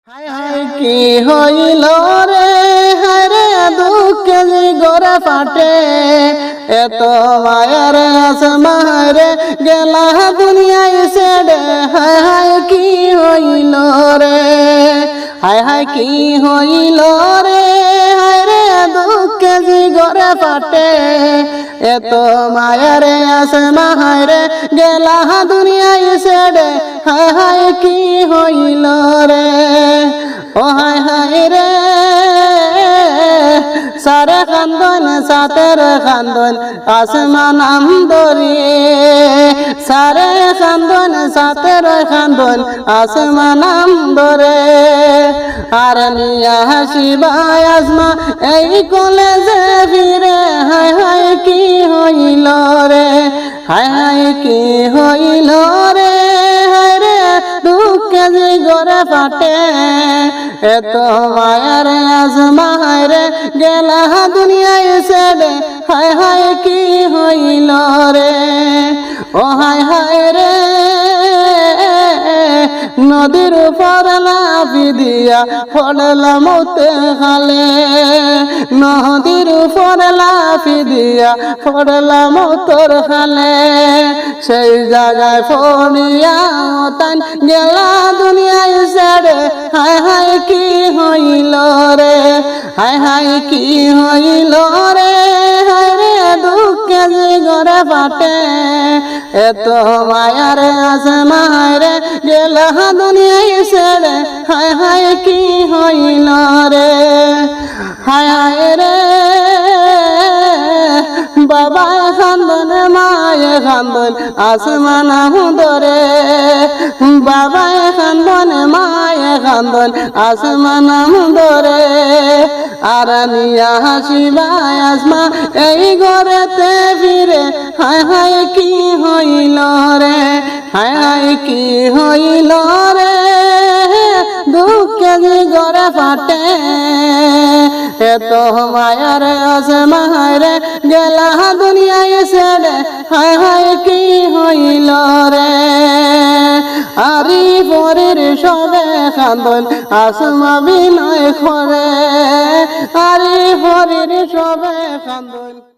হায় হায় কি হইল রে হায় রে দুঃখে যে গড়ে ফাটে এত মায়ার আসমায় রে গেলা দুনিয়ায় ছেড়ে হায় হায় কি হইল রে হায় হায় কি হইল রে হায় রে দুঃখে যে গড়ে ফাটে এত মায়ার আসমায় রে গেলা দুনিয়ায় ছেড়ে হায় হায় কি হইল রে ও হায় হায় রে সারে খান্দন সাতের খান্দন আসমান আমদরি সারে খান্দন সাতের খান্দন আসমান আমদরে আর নিয়া হাসিবাই আসমা এই কলেজে ফিরে হায় হায় কি হইল রে হায় হায় কি হইল রে হায় রে দুঃখে যে গড়ে ফাটে এত মায়ার আজমায় রে গেলা দুনিয়ায় ছেড়ে হায় হায় কি হইল রে ও হায় হায় রে নদীর উপর লাফি দিয়া পড়লা মতে খালে নদীর উপর লাফি দিয়া পড়লা মতর খালে সেই জায়গায় পড়িয়া তান গেলা দুনিয়ায় ছেড়ে হায় হায় কি হইল রে হায় হায় কি হইল রে হায় রে দুঃখে যে গড়ে ফাটে এত মায়ার আসমায় রে গেলা দুনিয়ায় ছেড়ে হায় হায় কি হইল রে হায় হায় রে বাবা খান্দন মায়ে খান্দন আসমান ধরে বাবা খান্দন মায়ে খান্দন আসমান ধরে আর নিয়া হাসিবাই আসমা এই ঘরেতে ফিরে হায় হায় কি হইল রে হায় হায় কি হইল রে দুঃখে যে গড়ে ফাটে এত মায়ার আসমায় রে গেলা দুনিয়ায় ছেড়ে হায় হায় কি হইল রে আরি পরের সবে খান্দন আসমা বিনয় করে আরি পরের সবে খান্দন।